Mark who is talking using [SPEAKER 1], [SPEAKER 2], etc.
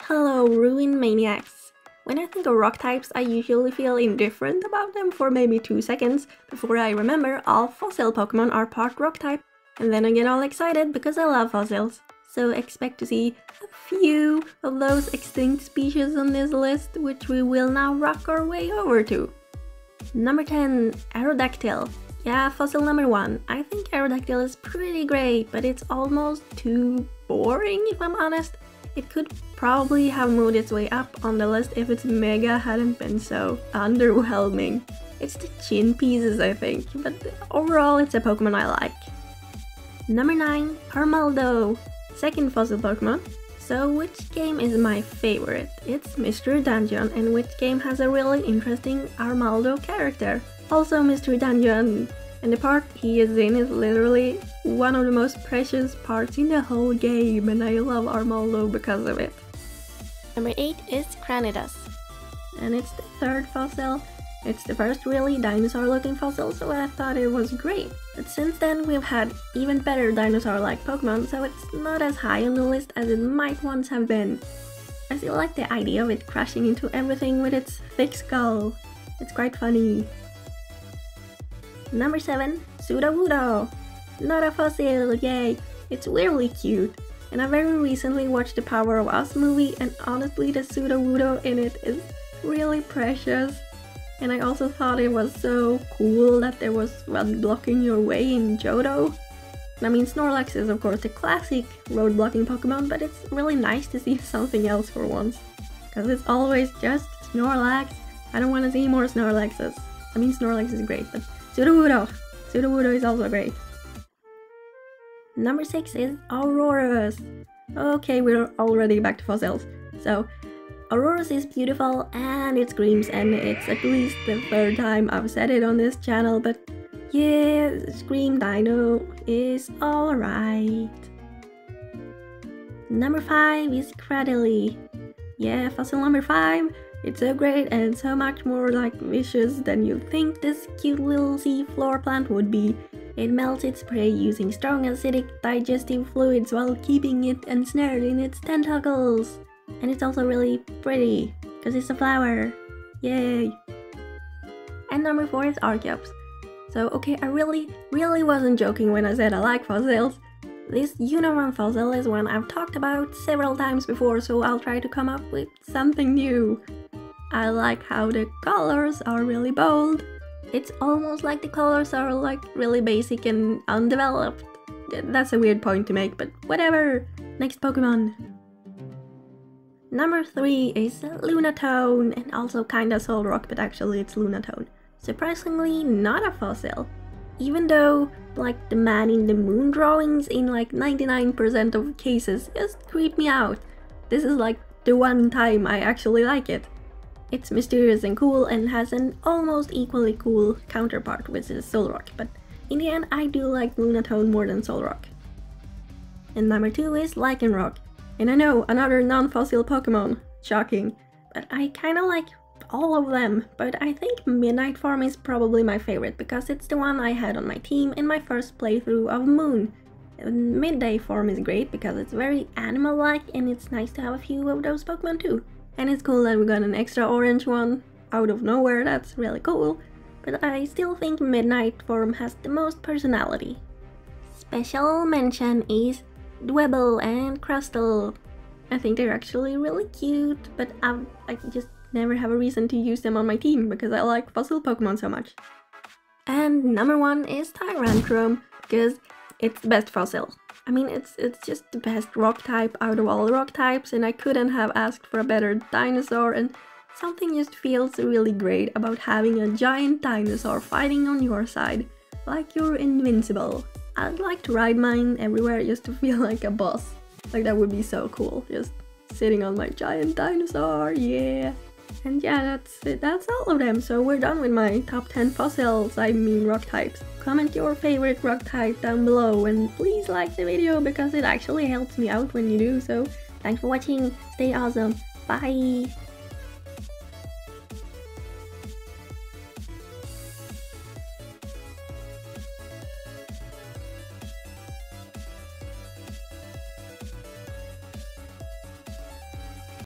[SPEAKER 1] Hello, Ruin Maniacs! When I think of rock types, I usually feel indifferent about them for maybe 2 seconds before I remember all fossil Pokemon are part rock type, and then I get all excited because I love fossils. So expect to see a few of those extinct species on this list, which we will now rock our way over to. Number 10, Aerodactyl. Yeah, fossil number 1. I think Aerodactyl is pretty great, but it's almost too boring if I'm honest. It could probably have moved its way up on the list if its mega hadn't been so underwhelming. It's the chin pieces, I think, but overall it's a Pokemon I like. Number 9, Armaldo. Second fossil Pokemon. So which game is my favorite? It's Mystery Dungeon, and which game has a really interesting Armaldo character? Also Mystery Dungeon, and the part he is in is literally one of the most precious parts in the whole game, and I love Armaldo because of it. Number 8 is Cranidas, and it's the third fossil. It's the first really dinosaur-looking fossil, so I thought it was great. But since then we've had even better dinosaur-like Pokemon, so it's not as high on the list as it might once have been. I still like the idea of it crashing into everything with its thick skull. It's quite funny. Number 7, Sudowoodo. Not a fossil, yay! It's weirdly cute. And I very recently watched the Power of Us movie, and honestly the Sudowoodo in it is really precious. And I also thought it was so cool that there was one blocking your way in Johto. And I mean, Snorlax is of course the classic road blocking Pokemon, but it's really nice to see something else for once. Because it's always just Snorlax. I don't want to see more Snorlaxes. I mean, Snorlax is great, but Sudowoodo! Sudowoodo is also great. Number 6 is Aurorus. Okay, we're already back to fossils. So, Aurorus is beautiful and it screams, and it's at least the third time I've said it on this channel, but yeah, Scream Dino is alright. Number 5 is Cradily. Yeah, fossil number 5. It's so great and so much more like vicious than you'd think this cute little seafloor plant would be. It melts its prey using strong acidic digestive fluids while keeping it ensnared in its tentacles. And it's also really pretty, because it's a flower. Yay! And number 4 is Archeops. So okay, I really wasn't joking when I said I like fossils. This Unicorn fossil is one I've talked about several times before, so I'll try to come up with something new. I like how the colors are really bold. It's almost like the colors are like really basic and undeveloped. That's a weird point to make, but whatever. Next Pokemon. Number 3 is Lunatone, and also kinda Solrock, but actually it's Lunatone. Surprisingly not a fossil. Even though, like, the man in the moon drawings in like 99% of cases just creep me out. This is like the one time I actually like it. It's mysterious and cool and has an almost equally cool counterpart, which is Solrock, but in the end I do like Lunatone more than Solrock. And number 2 is Lycanroc. And I know, another non-fossil Pokemon, shocking, but I kinda like all of them, but I think Midnight form is probably my favorite because it's the one I had on my team in my first playthrough of Moon. And Midday form is great because it's very animal-like and it's nice to have a few of those Pokemon too. And it's cool that we got an extra orange one out of nowhere, that's really cool, but I still think Midnight form has the most personality. Special mention is Dwebble and Crustle. I think they're actually really cute, but I just never have a reason to use them on my team because I like fossil Pokemon so much. And number 1 is Tyrantrum, because it's the best fossil. I mean, it's just the best rock type out of all rock types, and I couldn't have asked for a better dinosaur, and something just feels really great about having a giant dinosaur fighting on your side, like you're invincible. I'd like to ride mine everywhere just to feel like a boss. Like, that would be so cool, just sitting on my giant dinosaur, yeah. And yeah, that's it, that's all of them, so we're done with my top 10 fossils, I mean rock types. Comment your favorite rock type down below, and please like the video because it actually helps me out when you do, so thanks for watching, stay awesome, bye!